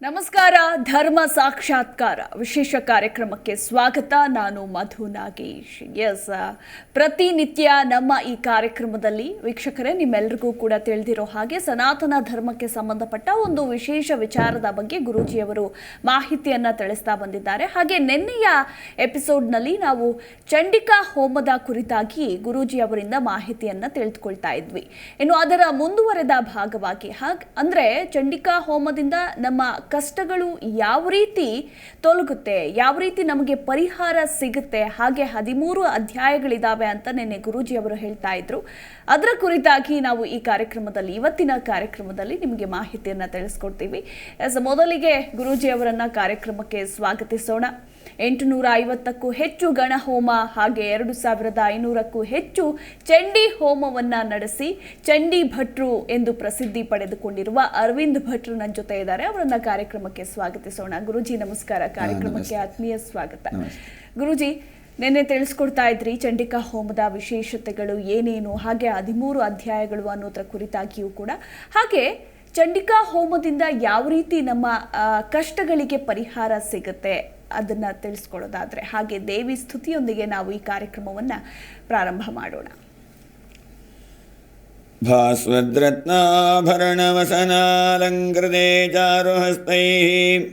ನಮಸ್ಕಾರ. ಧರ್ಮ ಸಾಕ್ಷಾತ್ಕಾರ ವಿಶೇಷ ಕಾರ್ಯಕ್ರಮಕ್ಕೆ ಸ್ವಾಗತ. ನಾನು ಮಧು ನಾಗೇಶ್. ಪ್ರತಿನಿತ್ಯ ನಮ್ಮ ಈ ಕಾರ್ಯಕ್ರಮದಲ್ಲಿ ವೀಕ್ಷಕರೇ, ನಿಮ್ಮೆಲ್ಲರಿಗೂ ಕೂಡ ತಿಳಿದಿರೋ ಹಾಗೆ ಸನಾತನ ಧರ್ಮಕ್ಕೆ ಸಂಬಂಧಪಟ್ಟ ಒಂದು ವಿಶೇಷ ವಿಚಾರದ ಬಗ್ಗೆ ಗುರೂಜಿಯವರು ಮಾಹಿತಿಯನ್ನ ತಿಳಿಸ್ತಾ ಬಂದಿದ್ದಾರೆ. ಹಾಗೆ ನಿನ್ನೆಯ ಎಪಿಸೋಡ್ನಲ್ಲಿ ನಾವು ಚಂಡಿಕಾ ಹೋಮದ ಕುರಿತಾಗಿ ಗುರೂಜಿ ಅವರಿಂದ ಮಾಹಿತಿಯನ್ನ ತಿಳಿದುಕೊಳ್ತಾ ಇದ್ವಿ. ಇನ್ನು ಅದರ ಮುಂದುವರೆದ ಭಾಗವಾಗಿ ಅಂದ್ರೆ ಚಂಡಿಕಾ ಹೋಮದಿಂದ ನಮ್ಮ ಕಷ್ಟಗಳು ಯಾವ ರೀತಿ ತೊಲಗುತ್ತೆ, ಯಾವ ರೀತಿ ನಮಗೆ ಪರಿಹಾರ ಸಿಗುತ್ತೆ, ಹಾಗೆ 13 ಅಧ್ಯಾಯಗಳಿದಾವೆ ಅಂತ ನಿನ್ನೆ ಗುರೂಜಿ ಅವರು ಹೇಳ್ತಾ ಇದ್ರು. ಅದರ ಕುರಿತಾಗಿ ನಾವು ಈ ಕಾರ್ಯಕ್ರಮದಲ್ಲಿ, ಇವತ್ತಿನ ಕಾರ್ಯಕ್ರಮದಲ್ಲಿ ನಿಮಗೆ ಮಾಹಿತಿಯನ್ನ ತಿಳಿಸ್ಕೊಡ್ತೀವಿ. ಮೊದಲಿಗೆ ಗುರೂಜಿ ಅವರನ್ನ ಕಾರ್ಯಕ್ರಮಕ್ಕೆ ಸ್ವಾಗತಿಸೋಣ. 850ಕ್ಕೂ ಹೆಚ್ಚು ಗಣಹೋಮ ಹಾಗೆ 2500ಕ್ಕೂ ಹೆಚ್ಚು ಚಂಡಿ ಹೋಮವನ್ನ ನಡೆಸಿ ಚಂಡಿ ಭಟ್ರು ಎಂದು ಪ್ರಸಿದ್ಧಿ ಪಡೆದುಕೊಂಡಿರುವ ಅರವಿಂದ್ ಭಟ್ರು ನನ್ನ ಜೊತೆ ಇದ್ದಾರೆ. ಅವರನ್ನ ಕಾರ್ಯಕ್ರಮಕ್ಕೆ ಸ್ವಾಗತಿಸೋಣ. ಗುರೂಜಿ ನಮಸ್ಕಾರ, ಕಾರ್ಯಕ್ರಮಕ್ಕೆ ಆತ್ಮೀಯ ಸ್ವಾಗತ. ಗುರೂಜಿ, ನಿನ್ನೆ ತಿಳಿಸ್ಕೊಡ್ತಾ ಇದ್ರಿ ಚಂಡಿಕಾ ಹೋಮದ ವಿಶೇಷತೆಗಳು ಏನೇನು, ಹಾಗೆ 13 ಅಧ್ಯಾಯಗಳು ಅನ್ನೋದ್ರ ಕುರಿತಾಗಿಯೂ ಕೂಡ, ಹಾಗೆ ಚಂಡಿಕಾ ಹೋಮದಿಂದ ಯಾವ ರೀತಿ ನಮ್ಮ ಕಷ್ಟಗಳಿಗೆ ಪರಿಹಾರ ಸಿಗುತ್ತೆ ಅದನ್ನ ತಿಳಿಸ್ಕೊಡೋದಾದ್ರೆ, ಹಾಗೆ ದೇವಿ ಸ್ತುತಿಯೊಂದಿಗೆ ನಾವು ಈ ಕಾರ್ಯಕ್ರಮವನ್ನ ಪ್ರಾರಂಭ ಮಾಡೋಣ. ಭಾಸ್ವದ್ರತ್ನಾಭರಣವಸನಾಲಂಕೃತೆ ಚಾರುಹಸ್ತೈಃ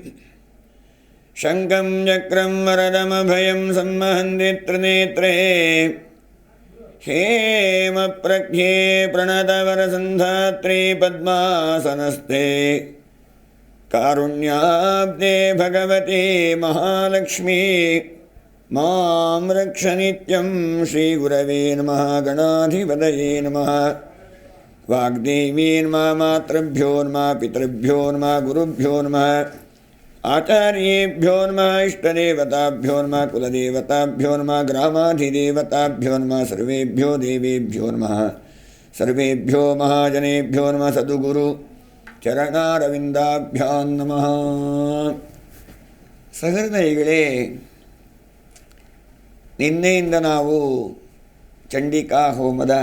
ಶಂಖಂ ಚಕ್ರಂ ವರದಮಭಯಂ ಸನ್ಮಹಂತಿ ಹೇಮಪ್ರಖ್ಯೆ ಪ್ರಣತವರಸಂಧಾತ್ರಿ ಪದ್ಮಾಸನಸ್ಥೆ ಕಾರುಣ್ಯಾಬ್ಧೆ ಭಗವತಿ ಮಹಾಲಕ್ಷ್ಮೀ ಮಾಂ ರಕ್ಷ ನಿತ್ಯಂ. ಶ್ರೀ ಗುರವೇ ನಮಃ. ಗಣಾಧಿಪತಯೇ ನಮಃ. ವಾಗ್ದೇವೀ ನಮಃ. ಮಾತೃಭ್ಯೋ ನಮಃ. ಪಿತೃಭ್ಯೋ ನಮಃ. ಗುರುಭ್ಯೋ ನಮಃ. ಆಚಾರ್ಯೇಭ್ಯೋ ನಮಃ. ಇಷ್ಟದೇವತಾಭ್ಯೋ ನಮಃ. ಕುಲದೇವತಾಭ್ಯೋ ನಮಃ. ಗ್ರಾಮಾಧಿದೇವತಾಭ್ಯೋ ನಮಃ. ಸರ್ವೇಭ್ಯೋ ದೇವೇಭ್ಯೋ ನಮಃ. ಸರ್ವೇಭ್ಯೋ ಮಹಾಜನೇಭ್ಯೋ ನಮಃ. ಸದ್ಗುರು ಚರಣಾರವಿಂದಾಭ್ಯಾಂ ನಮಃ. ಸಹೃದಯಿಗಳೇ, ನಿನ್ನೆಯಿಂದ ನಾವು ಚಂಡಿಕಾ ಹೋಮದ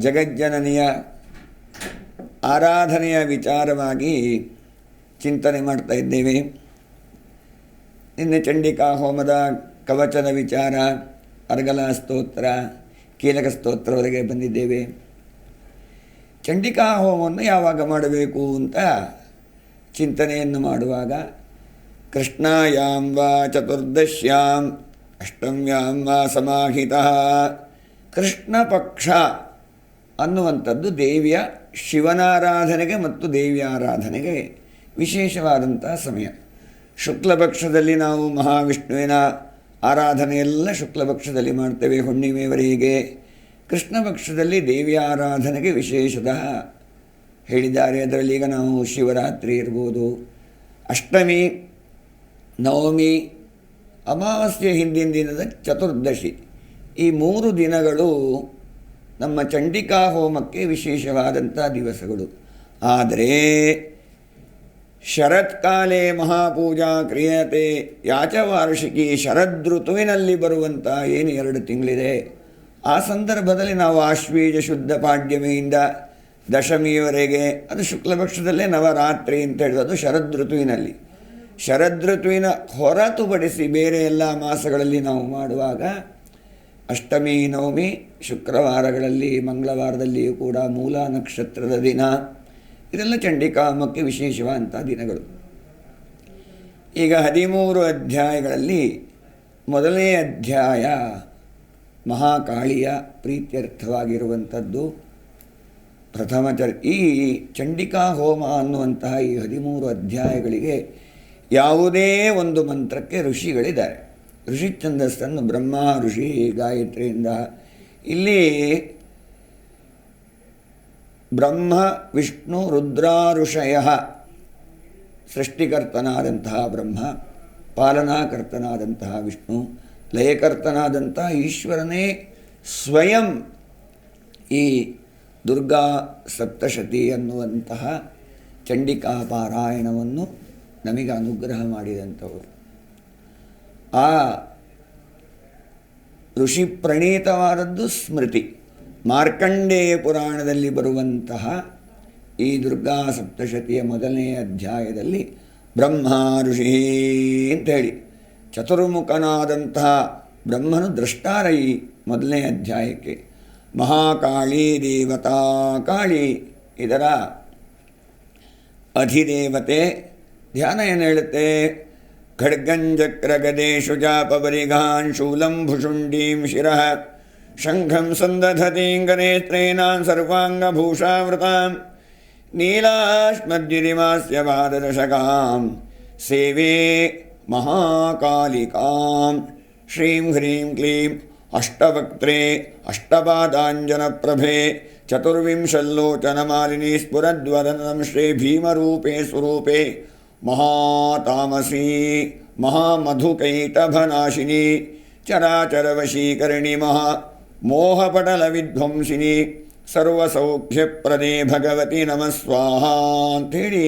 ಜಗಜ್ಜನನಿಯ ಆರಾಧನೆಯ ವಿಚಾರವಾಗಿ ಚಿಂತನೆ ಮಾಡ್ತಾ ಇದ್ದೇವೆ. ನಿನ್ನೆ ಚಂಡಿಕಾ ಹೋಮದ ಕವಚದ ವಿಚಾರ, ಅರ್ಗಲ ಸ್ತೋತ್ರ, ಕೀಲಕ ಸ್ತೋತ್ರವರೆಗೆ ಬಂದಿದ್ದೇವೆ. ಚಂಡಿಕಾ ಹೋಮವನ್ನು ಯಾವಾಗ ಮಾಡಬೇಕು ಅಂತ ಚಿಂತನೆಯನ್ನು ಮಾಡುವಾಗ, ಕೃಷ್ಣಾಯಾಂ ವಾ ಚತುರ್ದಶ್ಯಾಂ ಅಷ್ಟಮ್ಯಾಂ ವಾ ಸಮಾಹಿತಃ, ಕೃಷ್ಣ ಪಕ್ಷ ಅನ್ನುವಂಥದ್ದು ದೇವಿಯ ಶಿವನಾರಾಧನೆಗೆ ಮತ್ತು ದೇವಿಯ ಆರಾಧನೆಗೆ ವಿಶೇಷವಾದಂಥ ಸಮಯ. ಶುಕ್ಲಪಕ್ಷದಲ್ಲಿ ನಾವು ಮಹಾವಿಷ್ಣುವಿನ ಆರಾಧನೆಯೆಲ್ಲ ಶುಕ್ಲಪಕ್ಷದಲ್ಲಿ ಮಾಡ್ತೇವೆ, ಹುಣ್ಣಿಮೆವರೆಗೆ. ಕೃಷ್ಣ ಪಕ್ಷದಲ್ಲಿ ದೇವಿಯ ಆರಾಧನೆಗೆ ವಿಶೇಷತಃ ಹೇಳಿದ್ದಾರೆ. ಅದರಲ್ಲಿ ಈಗ ನಾವು ಶಿವರಾತ್ರಿ ಇರ್ಬೋದು, ಅಷ್ಟಮಿ, ನವಮಿ, ಅಮಾವಾಸ್ಯೆ ಹಿಂದಿನ ದಿನದ ಚತುರ್ದಶಿ, ಈ 3 ದಿನಗಳು ನಮ್ಮ ಚಂಡಿಕಾ ಹೋಮಕ್ಕೆ ವಿಶೇಷವಾದಂಥ ದಿವಸಗಳು. ಆದರೆ ಶರತ್ಕಾಲೇ ಮಹಾಪೂಜಾ ಕ್ರಿಯತೆ ಯಾಚವಾರ್ಷಿಕಿ, ಶರದೃತುವಿನಲ್ಲಿ ಬರುವಂಥ ಏನು 2 ತಿಂಗಳಿದೆ, ಆ ಸಂದರ್ಭದಲ್ಲಿ ನಾವು ಆಶ್ವೀಜ ಶುದ್ಧ ಪಾಡ್ಯಮಿಯಿಂದ ದಶಮಿಯವರೆಗೆ, ಅದು ಶುಕ್ಲಪಕ್ಷದಲ್ಲೇ ನವರಾತ್ರಿ ಅಂತ ಹೇಳೋದು, ಅದು ಶರದೃತುವಿನಲ್ಲಿ. ಶರದೃತುವಿನ ಹೊರತುಪಡಿಸಿ ಬೇರೆ ಎಲ್ಲ ಮಾಸಗಳಲ್ಲಿ ನಾವು ಮಾಡುವಾಗ ಅಷ್ಟಮಿ, ನವಮಿ, ಶುಕ್ರವಾರಗಳಲ್ಲಿ, ಮಂಗಳವಾರದಲ್ಲಿಯೂ ಕೂಡ ಮೂಲ ನಕ್ಷತ್ರದ ದಿನ, ಇದೆಲ್ಲ ಚಂಡಿಕಾ ಹೋಮಕ್ಕೆ ವಿಶೇಷವಾದಂಥ ದಿನಗಳು. ಈಗ 13 ಅಧ್ಯಾಯಗಳಲ್ಲಿ ಮೊದಲನೇ ಅಧ್ಯಾಯ ಮಹಾಕಾಳಿಯ ಪ್ರೀತ್ಯರ್ಥವಾಗಿರುವಂಥದ್ದು. ಈ ಚಂಡಿಕಾ ಹೋಮ ಅನ್ನುವಂತಹ ಈ 13 ಅಧ್ಯಾಯಗಳಿಗೆ ಯಾವುದೇ ಒಂದು ಮಂತ್ರಕ್ಕೆ ಋಷಿಗಳಿದ್ದಾರೆ. ಋಷಿ ಛಂದಸ್ಸನ್ನು ಬ್ರಹ್ಮ ಋಷಿ ಗಾಯತ್ರಿಯಿಂದ, ಇಲ್ಲಿ ಬ್ರಹ್ಮ ವಿಷ್ಣು ರುದ್ರಾಋಷಯ, ಸೃಷ್ಟಿಕರ್ತನಾದಂತಹ ಬ್ರಹ್ಮ, ಪಾಲನಾಕರ್ತನಾದಂತಹ ವಿಷ್ಣು, ಲಯಕರ್ತನಾದಂಥ ಈಶ್ವರನೇ ಸ್ವಯಂ ಈ ದುರ್ಗಾ ಸಪ್ತಶತಿ ಅನ್ನುವಂತಹ ಚಂಡಿಕಾ ಪಾರಾಯಣವನ್ನು ನಮಗೆ ಅನುಗ್ರಹ ಮಾಡಿದಂಥವರು. ಆ ಋಷಿ ಪ್ರಣೀತವಾದದ್ದು ಸ್ಮೃತಿ. ಮಾರ್ಕಂಡೇಯ ಪುರಾಣದಲ್ಲಿ ಬರುವಂತಹ ಈ ದುರ್ಗಾ ಸಪ್ತಶತಿಯ ಮೊದಲನೇ ಅಧ್ಯಾಯದಲ್ಲಿ ಬ್ರಹ್ಮ ಋಷಿ ಅಂತೇಳಿ ಚತುರ್ಮುಖನಾದಂತಹ ಬ್ರಹ್ಮನು ದ್ರಷ್ಟಾರ ಈ ಮೊದಲನೇ ಅಧ್ಯಾಯಕ್ಕೆ. ಮಹಾಕಾಳಿ ದೇವತಾ ಕಾಳಿ ಇದರ ಅಧಿದೇವತೆ. ಧ್ಯಾನ ಏನು ಹೇಳುತ್ತೆ? ಖಡ್ಗಂಜಕ್ರಗದೇಶು ಜಾಪವರಿಗಾನ್ ಶೂಲಂ ಭುಷುಂಡೀಂ ಶಿರಃ ಶಂಖಂ ಸಂದಧತೀಂಗನೇತ್ರೇಣಾಂ ಸರ್ವಾಂಗಭೂಷಾವೃತಾಂ ನೀಲಾಶ್ಮದ್ಯುರಿಮಾಸ್ಯ ಪಾದದಶಕಾಂ ಸೇವೆ ಮಹಾಕಾಲಿಕಾಂ ಶ್ರೀಂ ಹ್ರೀಂ ಕ್ಲೀಂ ಅಷ್ಟವಕ್ತ್ರೇ ಅಷ್ಟಪಾದಾಂಜನಪ್ರಭೆ ಚತುರ್ವಿಂಶಲ್ಲೋಚನಮಾಲಿನಿ ಸ್ಫುರದ್ವದನಂ ಶ್ರೀ ಭೀಮರೂಪೇ ಸ್ವರೂಪೇ ಮಹಾತಾಮಸೀ ಮಹಾಮಧುಕೈಟಭನಾಶಿನಿ ಚರಾಚರವಶೀಕರಣಿ ಮಹಾ ಮೋಹಪಟಲವಿಧ್ವಂಸಿನಿ ಸರ್ವಸೌಖ್ಯಪ್ರದೇ ಭಗವತಿ ನಮಃ ಸ್ವಾಹ ಅಂಥೇಳಿ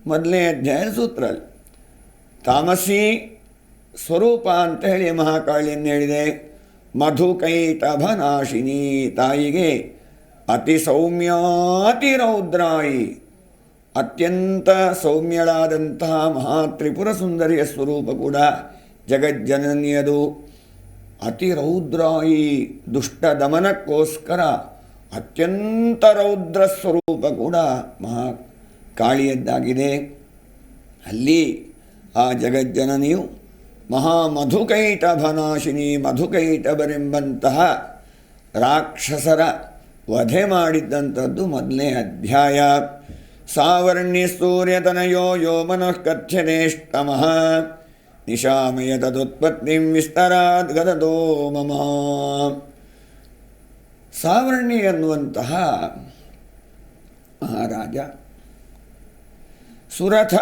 ಮೊದಲನೇ ಅಧ್ಯಾಯದ ಸೂತ್ರ. ತಾಮಸಿ ಸ್ವರೂಪ ಅಂತ ಹೇಳಿ ಮಹಾಕಾಳಿಯನ್ನು ಹೇಳಿದೆ. ಮಧುಕೈಟಭನಾಶಿನಿ, ತಾಯಿಗೆ ಅತಿ ಸೌಮ್ಯಾತಿ ರೌದ್ರಾಯಿ, ಅತ್ಯಂತ ಸೌಮ್ಯಳಾದಂತಹ ಮಹಾತ್ರಿಪುರ ಸುಂದರಿಯ ಸ್ವರೂಪ ಕೂಡ ಜಗಜ್ಜನನಿಯದು. ಅತಿ ರೌದ್ರಾಯಿ, ದುಷ್ಟ ದಮನಕ್ಕೋಸ್ಕರ ಅತ್ಯಂತ ರೌದ್ರ ಸ್ವರೂಪ ಕೂಡ ಮಹಾಕಾಳಿಯದ್ದಾಗಿದೆ. ಅಲ್ಲಿ ಆ ಜಗಜ್ಜನನಿಯು ಮಹಾಮಧುಕೈಟಭನಾಶಿನಿ, ಮಧುಕೈಟಭರೆಂಬಂತಹ ರಾಕ್ಷಸರ ವಧೆ ಮಾಡಿದ್ದಂಥದ್ದು ಮೊದಲನೇ ಅಧ್ಯಾಯ. ಸಾವರ್ಣ್ಯ ಸೂರ್ಯತನಯೋ ಯೋ ಮನಃ ಕಥ್ಯನೇಷ್ಟಮಃ ನಿಶಾಮಯ ತದುತ್ಪತ್ತಿಂ ವಿಸ್ತರಾತ್ ಗದದೋ ಮಮ. ಸಾವರ್ಣಿ ಎನ್ನುವಂತಹ ಮಹಾರಾಜ, ಸುರಥ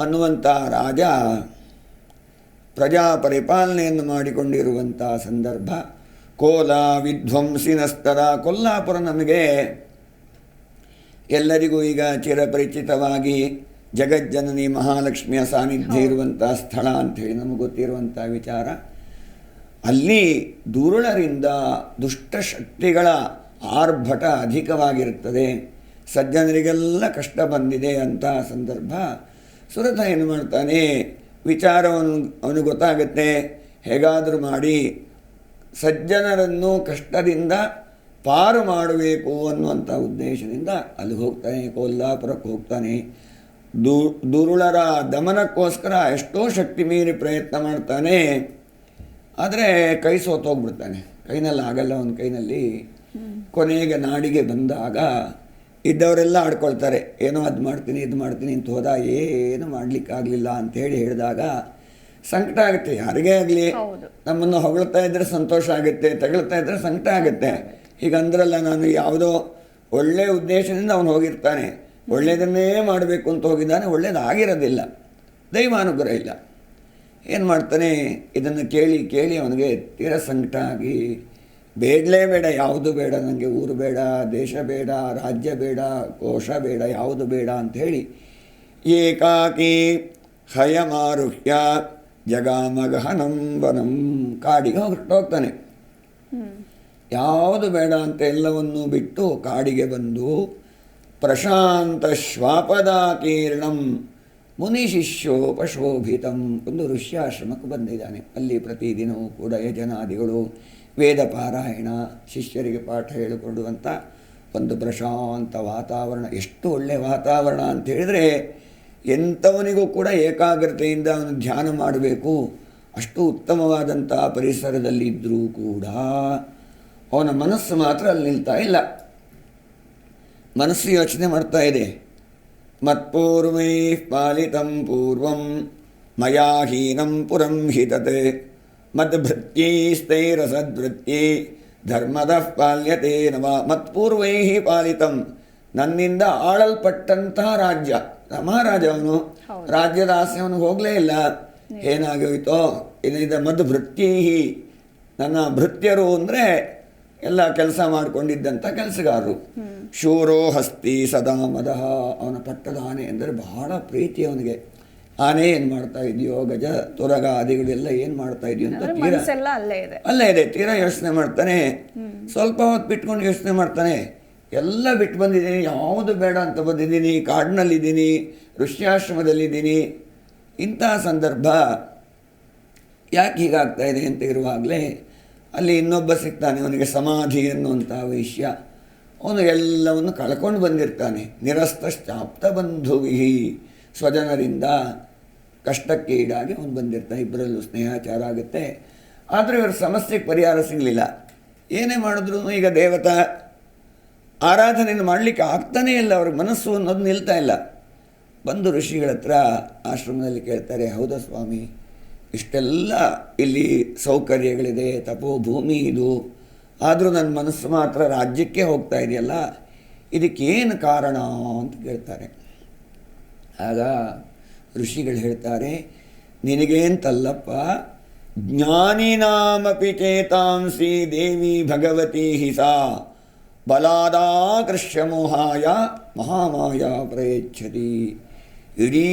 ಅನ್ನುವಂಥ ರಾಜ ಪ್ರಜಾ ಪರಿಪಾಲನೆಯನ್ನು ಮಾಡಿಕೊಂಡಿರುವಂಥ ಸಂದರ್ಭ. ಕೋಲ ವಿಧ್ವಂಸಿನಸ್ತರ, ಕೊಲ್ಲಾಪುರ ನಮಗೆ ಎಲ್ಲರಿಗೂ ಈಗ ಚಿರಪರಿಚಿತವಾಗಿ ಜಗಜ್ಜನನಿ ಮಹಾಲಕ್ಷ್ಮಿಯ ಸಾನ್ನಿಧ್ಯ ಇರುವಂಥ ಸ್ಥಳ ಅಂಥೇಳಿ ನಮಗೆ ಗೊತ್ತಿರುವಂಥ ವಿಚಾರ. ಅಲ್ಲಿ ದುರುಳರಿಂದ ದುಷ್ಟಶಕ್ತಿಗಳ ಆರ್ಭಟ ಅಧಿಕವಾಗಿರುತ್ತದೆ. ಸಜ್ಜನರಿಗೆಲ್ಲ ಕಷ್ಟ ಬಂದಿದೆ ಅಂತ ಸಂದರ್ಭ. ಸುರಥ ಏನು ಮಾಡ್ತಾನೆ, ಅವನಿಗೆ ಗೊತ್ತಾಗುತ್ತೆ, ಹೇಗಾದರೂ ಮಾಡಿ ಸಜ್ಜನರನ್ನು ಕಷ್ಟದಿಂದ ಪಾರು ಮಾಡಬೇಕು ಅನ್ನುವಂಥ ಉದ್ದೇಶದಿಂದ ಅಲ್ಲಿ ಹೋಗ್ತಾನೆ, ಕೊಲ್ಲಾಪುರಕ್ಕೆ ಹೋಗ್ತಾನೆ. ದುರುಳರ ದಮನಕ್ಕೋಸ್ಕರ ಎಷ್ಟೋ ಶಕ್ತಿ ಮೀರಿ ಪ್ರಯತ್ನ ಮಾಡ್ತಾನೆ. ಆದರೆ ಕೈ ಸೋತೋಗ್ಬಿಡ್ತಾನೆ, ಕೈನಲ್ಲಿ ಆಗಲ್ಲ ಅವನ ಕೈನಲ್ಲಿ. ಕೊನೆಗೆ ನಾಡಿಗೆ ಬಂದಾಗ ಇದ್ದವರೆಲ್ಲ ಆಡ್ಕೊಳ್ತಾರೆ, ಏನೋ ಅದು ಮಾಡ್ತೀನಿ ಇದು ಮಾಡ್ತೀನಿ ಅಂತ ಹೋದ, ಏನು ಮಾಡಲಿಕ್ಕಾಗಲಿಲ್ಲ ಅಂಥೇಳಿ ಹೇಳಿದಾಗ ಸಂಕಟ ಆಗುತ್ತೆ. ಯಾರಿಗೇ ಆಗಲಿ ನಮ್ಮನ್ನು ಹೊಗಳ್ತಾ ಇದ್ದರೆ ಸಂತೋಷ ಆಗುತ್ತೆ, ತಗೊಳ್ತಾ ಇದ್ದರೆ ಸಂಕಟ ಆಗುತ್ತೆ. ಹೀಗಂದ್ರಲ್ಲ, ನಾನು ಯಾವುದೋ ಒಳ್ಳೆಯ ಉದ್ದೇಶದಿಂದ ಅವನು ಹೋಗಿರ್ತಾನೆ, ಒಳ್ಳೆಯದನ್ನೇ ಮಾಡಬೇಕು ಅಂತ ಹೋಗಿದ್ದಾನೆ, ಒಳ್ಳೆಯದಾಗಿರೋದಿಲ್ಲ, ದೈವಾನುಗ್ರಹ ಇಲ್ಲ. ಏನು ಮಾಡ್ತಾನೆ, ಇದನ್ನು ಕೇಳಿ ಕೇಳಿ ಅವನಿಗೆ ತೀರ ಸಂಕಟ ಆಗಿ, ಬೇಡಲೇ ಬೇಡ, ಯಾವುದು ಬೇಡ ನನಗೆ, ಊರು ಬೇಡ, ದೇಶ ಬೇಡ, ರಾಜ್ಯ ಬೇಡ, ಕೋಶ ಬೇಡ, ಯಾವುದು ಬೇಡ ಅಂಥೇಳಿ ಏಕಾಕಿ ಹಯಮಾರುಹ್ಯ ಜಗಾಮಗಹನಂ ವನಂ, ಕಾಡಿಗೆ ಹೊರಟೋಗ್ತಾನೆ. ಯಾವುದು ಬೇಡ ಅಂತ ಎಲ್ಲವನ್ನೂ ಬಿಟ್ಟು ಕಾಡಿಗೆ ಬಂದು ಪ್ರಶಾಂತ ಶ್ವಾಪದಾಕೀರ್ಣಂ ಮುನಿಶಿಷ್ಯೋಪಶೋಭಿತಂ, ಒಂದು ಋಷ್ಯಾಶ್ರಮಕ್ಕೆ ಬಂದಿದ್ದಾನೆ. ಅಲ್ಲಿ ಪ್ರತಿದಿನವೂ ಕೂಡ ಯಜನಾದಿಗಳು ವೇದ ಪಾರಾಯಣ, ಶಿಷ್ಯರಿಗೆ ಪಾಠ ಹೇಳಿಕೊಡುವಂಥ ಒಂದು ಪ್ರಶಾಂತ ವಾತಾವರಣ. ಎಷ್ಟು ಒಳ್ಳೆಯ ವಾತಾವರಣ ಅಂತ ಹೇಳಿದರೆ ಎಂಥವನಿಗೂ ಕೂಡ ಏಕಾಗ್ರತೆಯಿಂದ ಅವನು ಧ್ಯಾನ ಮಾಡಬೇಕು, ಅಷ್ಟು ಉತ್ತಮವಾದಂಥ ಪರಿಸರದಲ್ಲಿದ್ದರೂ ಕೂಡ ಅವನ ಮನಸ್ಸು ಮಾತ್ರ ಅಲ್ಲಿ ನಿಲ್ತಾ ಇಲ್ಲ. ಮನಸ್ಸು ಯೋಚನೆ ಮಾಡ್ತಾ ಇದೆ, ಮತ್ಪೂರ್ವೈ ಪಾಲಿತಂ ಪೂರ್ವಂ ಮಯಾ ಹೀನಂ ಪುರಂ ಹಿತತೆ ಮದ್ಭೃತ್ಯೈಸ್ತೈರಸದ್ವೃತ್ಯೈ ಧರ್ಮದಃ ಪಾಲ್ಯತೆ ನವ. ಮತ್ಪೂರ್ವೈ ಪಾಲಿತಂ, ನನ್ನಿಂದ ಆಳಲ್ಪಟ್ಟಂತಹ ರಾಜ್ಯ. ಮಹಾರಾಜ ಅವನು, ರಾಜ್ಯದ ಆಸೆ ಅವನು ಹೋಗಲೇ ಇಲ್ಲ. ಏನಾಗೋಯ್ತೋ ಇದರಿಂದ ಮದ್ಭೃತ್ಯೈ, ನನ್ನ ಭೃತ್ಯರು ಅಂದರೆ ಎಲ್ಲ ಕೆಲಸ ಮಾಡಿಕೊಂಡಿದ್ದಂಥ ಕೆಲಸಗಾರರು. ಶೂರೋ ಹಸ್ತಿ ಸದಾ ಮದಃ, ಅವನ ಪಟ್ಟದ ಆನೆ ಅಂದರೆ ಬಹಳ ಪ್ರೀತಿ ಅವನಿಗೆ. ಆನೆ ಏನು ಮಾಡ್ತಾ ಇದೆಯೋ, ಗಜ ತುರಗ ಆದಿಗಳೆಲ್ಲ ಏನು ಮಾಡ್ತಾ ಇದೆಯೋ ಅಂತ ಅಲ್ಲೇ ಇದೆ. ತೀರಾ ಯೋಚನೆ ಮಾಡ್ತಾನೆ. ಸ್ವಲ್ಪ ಹೊತ್ತು ಬಿಟ್ಕೊಂಡು ಯೋಚನೆ ಮಾಡ್ತಾನೆ, ಎಲ್ಲ ಬಿಟ್ಟು ಬಂದಿದ್ದೀನಿ, ಯಾವುದು ಬೇಡ ಅಂತ ಬಂದಿದ್ದೀನಿ, ಕಾಡಿನಲ್ಲಿದ್ದೀನಿ, ಋಷ್ಯಾಶ್ರಮದಲ್ಲಿದ್ದೀನಿ. ಇಂತಹ ಸಂದರ್ಭ ಯಾಕೆ ಹೀಗಾಗ್ತಾ ಇದೆ ಅಂತ ಇರುವಾಗಲೇ ಅಲ್ಲಿ ಇನ್ನೊಬ್ಬ ಸಿಗ್ತಾನೆ, ಅವನಿಗೆ ಸಮಾಧಿ ಅನ್ನುವಂಥ ವಿಷಯ. ಅವನು ಎಲ್ಲವನ್ನು ಕಳ್ಕೊಂಡು ಬಂದಿರ್ತಾನೆ. ನಿರಸ್ತಶ್ಚಾಪ್ತ ಬಂಧುವಿಹಿ, ಸ್ವಜನರಿಂದ ಕಷ್ಟಕ್ಕೆ ಈಡಾಗಿ ಅವನು ಬಂದಿರ್ತಾನೆ. ಇಬ್ಬರಲ್ಲೂ ಸ್ನೇಹಾಚಾರ ಆಗುತ್ತೆ. ಆದರೆ ಇವರ ಸಮಸ್ಯೆಗೆ ಪರಿಹಾರ ಸಿಗಲಿಲ್ಲ. ಏನೇ ಮಾಡಿದ್ರು ಈಗ ದೇವತಾ ಆರಾಧನೆಯನ್ನು ಮಾಡಲಿಕ್ಕೆ ಆಗ್ತಾನೇ ಇಲ್ಲ. ಅವ್ರಿಗೆ ಮನಸ್ಸು ಅನ್ನೋದು ನಿಲ್ತಾ ಇಲ್ಲ. ಬಂದು ಋಷಿಗಳ ಹತ್ರ ಆಶ್ರಮದಲ್ಲಿ ಕೇಳ್ತಾರೆ, ಹೌದಾ ಸ್ವಾಮಿ, ಇಷ್ಟೆಲ್ಲ ಇಲ್ಲಿ ಸೌಕರ್ಯಗಳಿದೆ, ತಪೋಭೂಮಿ ಇದು, ಆದರೂ ನನ್ನ ಮನಸ್ಸು ಮಾತ್ರ ರಾಜ್ಯಕ್ಕೆ ಹೋಗ್ತಾ ಇದೆಯಲ್ಲ, ಇದಕ್ಕೇನು ಕಾರಣ ಅಂತ ಕೇಳ್ತಾರೆ. ಆಗ ಋಷಿಗಳು ಹೇಳ್ತಾರೆ, ನಿನಗೇಂತಲ್ಲಪ್ಪ, ಜ್ಞಾನಿನಾಮಪಿ ಚೇತಾಂಸಿ ದೇವಿ ಭಗವತಿ ಹಿ ಸಾ ಬಲಾದಾಕೃಷ್ಯ ಮೋಹಾಯ ಮಹಾಮಾಯ ಪ್ರಯಚ್ಛತಿ. ಇಡೀ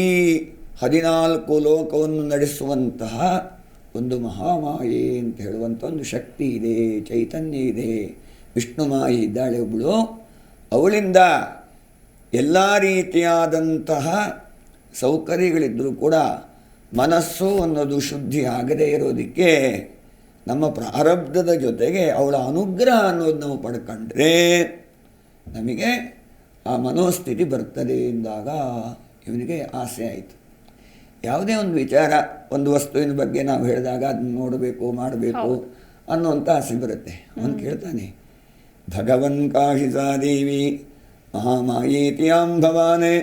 14 ಲೋಕವನ್ನು ನಡೆಸುವಂತಹ ಒಂದು ಮಹಾಮಾಯೆ ಅಂತ ಹೇಳುವಂಥ ಒಂದು ಶಕ್ತಿ ಇದೆ, ಚೈತನ್ಯ ಇದೆ. ವಿಷ್ಣು ಮಾಯೆ ಇದ್ದಾಳೆ ಒಬ್ಬಳು. ಅವಳಿಂದ ಎಲ್ಲ ರೀತಿಯಾದಂತಹ ಸೌಕರ್ಯಗಳಿದ್ದರೂ ಕೂಡ ಮನಸ್ಸು ಅನ್ನೋದು ಶುದ್ಧಿ ಆಗದೇ ಇರೋದಕ್ಕೆ ನಮ್ಮ ಪ್ರಾರಬ್ಧದ ಜೊತೆಗೆ ಅವಳ ಅನುಗ್ರಹ ಅನ್ನೋದು ನಾವು ಪಡ್ಕೊಂಡ್ರೆ ನಮಗೆ ಆ ಮನೋಸ್ಥಿತಿ ಬರ್ತದೆ ಎಂದಾಗ ಇವನಿಗೆ ಆಸೆ ಆಯಿತು. ಯಾವುದೇ ಒಂದು ವಿಚಾರ, ಒಂದು ವಸ್ತುವಿನ ಬಗ್ಗೆ ನಾವು ಹೇಳಿದಾಗ ಅದನ್ನು ನೋಡಬೇಕು, ಮಾಡಬೇಕು ಅನ್ನೋಂಥ ಆಸೆ ಬರುತ್ತೆ. ಅವನು ಕೇಳ್ತಾನೆ, ಭಗವನ್ ಕಾಹಿಸಾ ದೇವಿ ಮಹಾಮಾಯೇತಿ ಯಾಂ ಭವಾನೆ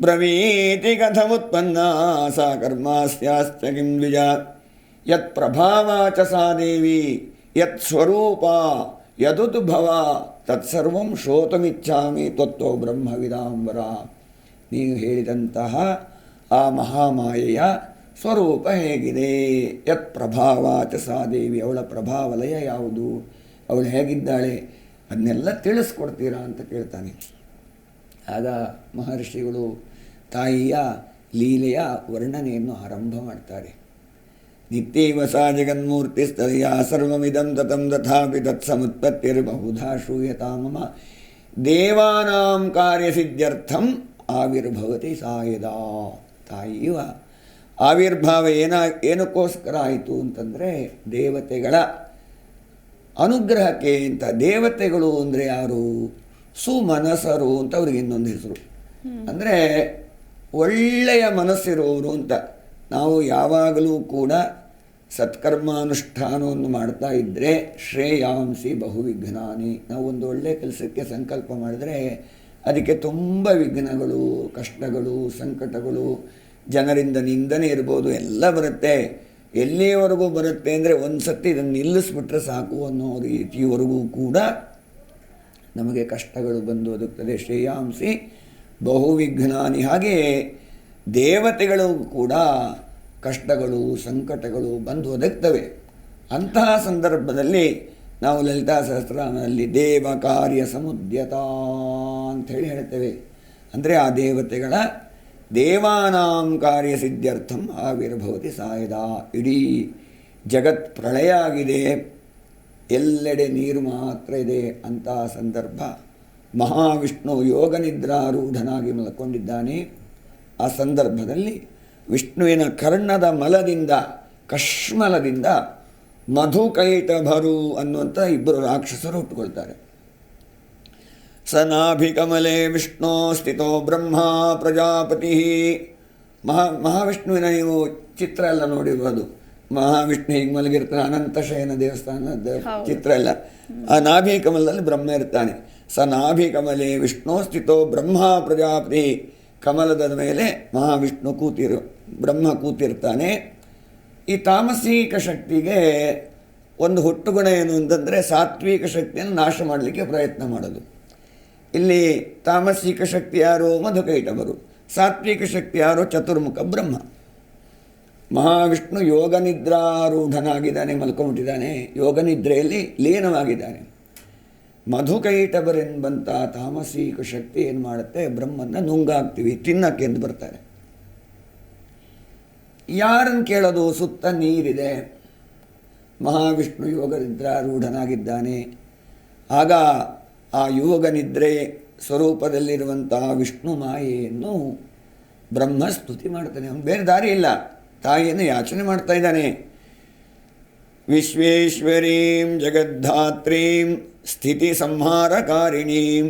ಬ್ರವೀತಿ ಕಥಮುತ್ಪನ್ನ ಸಾ ಕರ್ಮಾಸ್ಯಾಶ್ಚ ಕಿಂ ದ್ವಿಜ ಯತ್ ಪ್ರಭಾವಾಚ ಸಾ ದೇವಿ ಯತ್ ಸ್ವರೂಪ ಯದುದ್ಭವ ತತ್ಸರ್ವಂ ಶ್ರೋತುಮಿಚ್ಛಾಮಿ ತ್ವತ್ತೋ ಬ್ರಹ್ಮವಿದಾಂಬರ. ನೀವು ಹೇಳಿದಂತಹ ಆ ಮಹಾಮಾಯೆಯ ಸ್ವರೂಪ ಹೇಗಿದೆ? ಯತ್ ಪ್ರಭಾವಾಚ ಸಾ ದೇವಿ, ಅವಳ ಪ್ರಭಾವಲಯ ಯಾವುದು, ಅವಳು ಹೇಗಿದ್ದಾಳೆ, ಅದನ್ನೆಲ್ಲ ತಿಳಿಸ್ಕೊಡ್ತೀರಾ ಅಂತ ಕೇಳ್ತಾನೆ. ಆಗ ಮಹರ್ಷಿಗಳು ತಾಯಿಯ ಲೀಲೆಯ ವರ್ಣನೆಯನ್ನು ಆರಂಭ ಮಾಡ್ತಾರೆ. ನಿತ್ಯೈವ ಸಾ ಜಗನ್ಮೂರ್ತಿಸ್ತದಯ ಸರ್ವಮಿದಂ ತತಂ ತಥಾಪಿ ತತ್ಸಮುತ್ಪತ್ತಿರ್ಬಹುಧಾ ಶ್ರೂಯತಾ ಮಮ ದೇವಾನಾಂ ಕಾರ್ಯಸಿದ್ಧ್ಯರ್ಥಂ ಆವಿರ್ಭವತಿ ಸಾ ಯದಾ. ತಾಯಿಯ ಆವಿರ್ಭಾವ ಏನಕ್ಕೋಸ್ಕರ ಆಯಿತು ಅಂತಂದರೆ ದೇವತೆಗಳ ಅನುಗ್ರಹಕ್ಕೆ ಅಂತ. ದೇವತೆಗಳು ಅಂದರೆ ಯಾರು? ಸುಮನಸರು ಅಂತ ಅವ್ರಿಗೆ ಇನ್ನೊಂದು ಹೆಸರು. ಅಂದರೆ ಒಳ್ಳೆಯ ಮನಸ್ಸಿರುವವರು ಅಂತ. ನಾವು ಯಾವಾಗಲೂ ಕೂಡ ಸತ್ಕರ್ಮಾನುಷ್ಠಾನವನ್ನು ಮಾಡ್ತಾ ಇದ್ದರೆ ಶ್ರೇಯಾಂಸಿ ಬಹುವಿಘ್ನಾನಿ. ನಾವು ಒಂದು ಒಳ್ಳೆಯ ಕೆಲಸಕ್ಕೆ ಸಂಕಲ್ಪ ಮಾಡಿದರೆ ಅದಕ್ಕೆ ತುಂಬ ವಿಘ್ನಗಳು, ಕಷ್ಟಗಳು, ಸಂಕಟಗಳು, ಜನರಿಂದ ನಿಂದನೆ ಇರ್ಬೋದು, ಎಲ್ಲ ಬರುತ್ತೆ. ಎಲ್ಲಿಯವರೆಗೂ ಬರುತ್ತೆ ಅಂದರೆ ಒಂದು ಸತಿ ಇದನ್ನು ನಿಲ್ಲಿಸ್ಬಿಟ್ರೆ ಸಾಕು ಅನ್ನೋ ರೀತಿಯವರೆಗೂ ಕೂಡ ನಮಗೆ ಕಷ್ಟಗಳು ಬಂದು ಒದಗ್ತದೆ. ಶ್ರೇಯಾಂಸಿ ಬಹುವಿಘ್ನಾನಿ. ಹಾಗೆಯೇ ದೇವತೆಗಳು ಕೂಡ ಕಷ್ಟಗಳು, ಸಂಕಟಗಳು ಬಂದು ಒದಗ್ತವೆ. ಅಂತಹ ಸಂದರ್ಭದಲ್ಲಿ ನಾವು ಲಲಿತಾ ಸಹಸ್ರನಾಮದಲ್ಲಿ ದೇವ ಕಾರ್ಯ ಸಮುದ್ಯತ ಅಂಥೇಳಿ ಹೇಳ್ತೇವೆ. ಅಂದರೆ ಆ ದೇವತೆಗಳ ದೇವಾನಾಂ ಕಾರ್ಯ ಸಿದ್ಧ್ಯರ್ಥಂ ಆವಿರ್ಭವತಿ ಸಾಯದ. ಇಡೀ ಜಗತ್ ಪ್ರಳಯ ಆಗಿದೆ, ಎಲ್ಲೆಡೆ ನೀರು ಮಾತ್ರ ಇದೆ. ಅಂತಹ ಸಂದರ್ಭ ಮಹಾವಿಷ್ಣು ಯೋಗನಿದ್ರಾರೂಢನಾಗಿ ಮಲ್ಕೊಂಡಿದ್ದಾನೆ. ಆ ಸಂದರ್ಭದಲ್ಲಿ ವಿಷ್ಣುವಿನ ಕರ್ಣದ ಮಲದಿಂದ, ಕಶ್ಮಲದಿಂದ ಮಧುಕೈಟಭರು ಅನ್ನುವಂಥ ಇಬ್ಬರು ರಾಕ್ಷಸರು ಹುಟ್ಟುಕೊಳ್ತಾರೆ. ಸನಾಭಿಕಮಲೆ ವಿಷ್ಣು ಸ್ಥಿತೋ ಬ್ರಹ್ಮ ಪ್ರಜಾಪತಿ. ಮಹಾವಿಷ್ಣುವಿನ ನೀವು ಚಿತ್ರ ಎಲ್ಲ ನೋಡಿರ್ಬೋದು. ಮಹಾವಿಷ್ಣು ಹೀಗೆ ಮಲಗಿರ್ತಾನೆ, ಅನಂತಶಯನ ದೇವಸ್ಥಾನದ ಚಿತ್ರ ಎಲ್ಲ. ಆ ನಾಭಿ ಕಮಲದಲ್ಲಿ ಬ್ರಹ್ಮ ಇರ್ತಾನೆ. ಸ ನಾಭಿ ಕಮಲೆ ವಿಷ್ಣು ಸ್ಥಿತೋ ಬ್ರಹ್ಮ ಪ್ರಜಾಪತಿ. ಕಮಲದ ಮೇಲೆ ಮಹಾವಿಷ್ಣು ಬ್ರಹ್ಮ ಕೂತಿರ್ತಾನೆ. ಈ ತಾಮಸಿಕ ಶಕ್ತಿಗೆ ಒಂದು ಹುಟ್ಟುಗುಣ ಏನು ಅಂತಂದರೆ ಸಾತ್ವಿಕ ಶಕ್ತಿಯನ್ನು ನಾಶ ಮಾಡಲಿಕ್ಕೆ ಪ್ರಯತ್ನ ಮಾಡೋದು. ಇಲ್ಲಿ ತಾಮಸಿಕ ಶಕ್ತಿ ಯಾರು? ಮಧುಕೈಟಭರು. ಸಾತ್ವಿಕ ಶಕ್ತಿ ಯಾರು? ಚತುರ್ಮುಖ ಬ್ರಹ್ಮ. ಮಹಾವಿಷ್ಣು ಯೋಗನಿದ್ರಾರೂಢನಾಗಿದ್ದಾನೆ, ಮಲ್ಕೊಂಡ್ಬಿಟ್ಟಿದ್ದಾನೆ, ಯೋಗನಿದ್ರೆಯಲ್ಲಿ ಲೀನವಾಗಿದ್ದಾನೆ. ಮಧುಕೈಟಭರೆಂಬಂಥ ತಾಮಸಿಕ ಶಕ್ತಿ ಏನು ಮಾಡುತ್ತೆ? ಬ್ರಹ್ಮನ್ನ ನುಂಗಾಕ್ತೀವಿ, ತಿನ್ನಕ್ಕೆ ಎಂದು ಬರ್ತಾರೆ. ಯಾರನ್ನು ಕೇಳೋದು? ಸುತ್ತ ನೀರಿದೆ, ಮಹಾವಿಷ್ಣು ಯೋಗನಿದ್ರಾರೂಢನಾಗಿದ್ದಾನೆ. ಆಗ ಆ ಯೋಗ ನಿದ್ರೆ ಸ್ವರೂಪದಲ್ಲಿರುವಂತಹ ವಿಷ್ಣು ಮಾಯೆಯನ್ನು ಬ್ರಹ್ಮ ಸ್ತುತಿ ಮಾಡ್ತಾನೆ. ಅವನು ಬೇರೆ ದಾರಿ ಇಲ್ಲ, ತಾಯಿಯನ್ನು ಯಾಚನೆ ಮಾಡ್ತಾ ಇದ್ದಾನೆ. ವಿಶ್ವೇಶ್ವರೀಂ ಜಗದ್ಧಾತ್ರೀಂ ಸ್ಥಿತಿ ಸಂಹಾರಕಾರಿಣೀಂ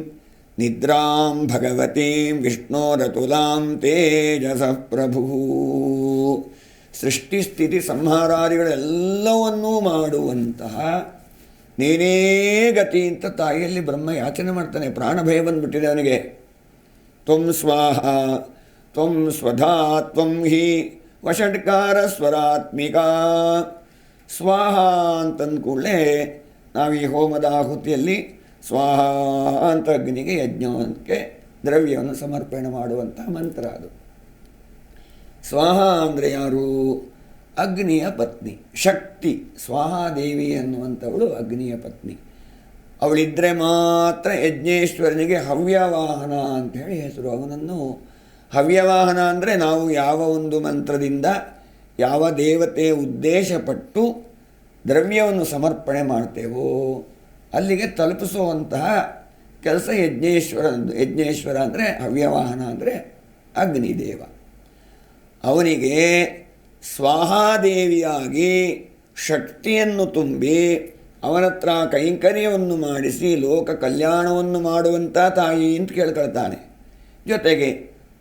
ನಿದ್ರಾಂ ಭಗವತೀಂ ವಿಷ್ಣೋರತುಲಾಂ ತೇಜಸ ಪ್ರಭು. ಸೃಷ್ಟಿ ಸ್ಥಿತಿ ಸಂಹಾರಾದಿಗಳೆಲ್ಲವನ್ನೂ ಮಾಡುವಂತಹ ನೀನೇ ಗತಿ ಅಂತ ತಾಯಿಯಲ್ಲಿ ಬ್ರಹ್ಮ ಯಾಚನೆ ಮಾಡ್ತಾನೆ. ಪ್ರಾಣ ಭಯ ಬಂದುಬಿಟ್ಟಿದೆ ಅವನಿಗೆ. ತ್ವಂ ಸ್ವಾಹ ತ್ವಂ ಸ್ವಧಾ ತ್ವಂ ಹಿ ವಷಟ್ಕಾರ ಸ್ವರಾತ್ಮಿಕಾ. ಸ್ವಾಹ ಅಂತಂದ ಕೂಡಲೇ ನಾವು ಈ ಹೋಮದ ಆಹುತಿಯಲ್ಲಿ ಸ್ವಾಹ ಅಂತ ಅಗ್ನಿಗೆ ಯಜ್ಞಕ್ಕೆ ದ್ರವ್ಯವನ್ನು ಸಮರ್ಪಣೆ ಮಾಡುವಂಥ ಮಂತ್ರ ಅದು. ಸ್ವಾಹ ಅಂದರೆ ಯಾರು? ಅಗ್ನಿಯ ಪತ್ನಿ, ಶಕ್ತಿ. ಸ್ವಾಹಾದೇವಿ ಅನ್ನುವಂಥವಳು ಅಗ್ನಿಯ ಪತ್ನಿ. ಅವಳಿದ್ದರೆ ಮಾತ್ರ ಯಜ್ಞೇಶ್ವರನಿಗೆ ಹವ್ಯವಾಹನ ಅಂಥೇಳಿ ಹೆಸರು. ಅವನನ್ನು ಹವ್ಯವಾಹನ ಅಂದರೆ ನಾವು ಯಾವ ಒಂದು ಮಂತ್ರದಿಂದ ಯಾವ ದೇವತೆಯ ಉದ್ದೇಶಪಟ್ಟು ದ್ರವ್ಯವನ್ನು ಸಮರ್ಪಣೆ ಮಾಡ್ತೇವೋ ಅಲ್ಲಿಗೆ ತಲುಪಿಸುವಂತಹ ಕೆಲಸ ಯಜ್ಞೇಶ್ವರನದು. ಯಜ್ಞೇಶ್ವರ ಅಂದರೆ ಹವ್ಯವಾಹನ ಅಂದರೆ ಅಗ್ನಿದೇವ. ಅವನಿಗೆ ಸ್ವಾಹಾದೇವಿಯಾಗಿ ಶಕ್ತಿಯನ್ನು ತುಂಬಿ ಅವನತ್ರ ಕೈಂಕರ್ಯವನ್ನು ಮಾಡಿಸಿ ಲೋಕ ಕಲ್ಯಾಣವನ್ನು ಮಾಡುವಂಥ ತಾಯಿ ಅಂತ ಕೇಳ್ಕೊಳ್ತಾನೆ. ಜೊತೆಗೆ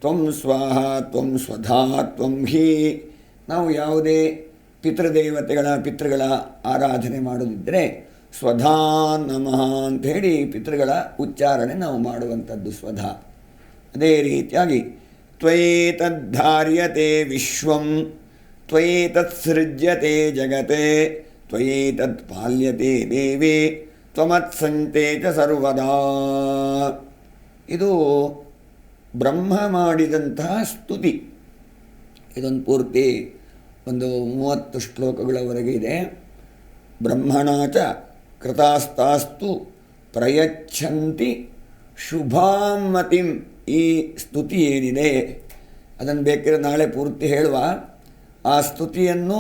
ತ್ವಂ ಸ್ವಾಹ ತ್ವಂ ಸ್ವಧಾ ತ್ವಂ ಹಿ. ನಾವು ಯಾವುದೇ ಪಿತೃಗಳ ಆರಾಧನೆ ಮಾಡೋದಿದ್ದರೆ ಸ್ವಧಾ ನಮಃ ಅಂಥೇಳಿ ಪಿತೃಗಳ ಉಚ್ಚಾರಣೆ ನಾವು ಮಾಡುವಂಥದ್ದು ಸ್ವಧಾ. ಅದೇ ರೀತಿಯಾಗಿ ತ್ವಯೇತದ್ಧಾರ್ಯತೆ ವಿಶ್ವಂ ತ್ವಯೇತತ್ಸೃಜ್ಯತೆ ಜಗತೆ ತ್ವಯೇತತ್ ಪಾಲ್ಯತೆ ದೇವಿ ತ್ವಮತ್ಸಂತೆ ಚ ಸರ್ವದಾ. ಇದು ಬ್ರಹ್ಮ ಮಾಡಿದಂತಹ ಸ್ತುತಿ. ಇದೊಂದು ಪೂರ್ತಿ ಒಂದು 30 ಶ್ಲೋಕಗಳವರೆಗೆ ಇದೆ. ಬ್ರಹ್ಮಣಾಚ ಕೃತಾಸ್ತಾಸ್ತು ಪ್ರಯಚ್ಛಂತಿ ಶುಭಾಮತಿಂ. ಈ ಸ್ತುತಿ ಏನಿದೆ ಅದನ್ನು ಬೇಕಿದ್ರೆ ನಾಳೆ ಪೂರ್ತಿ ಹೇಳುವ. ಆ ಸ್ತುತಿಯನ್ನು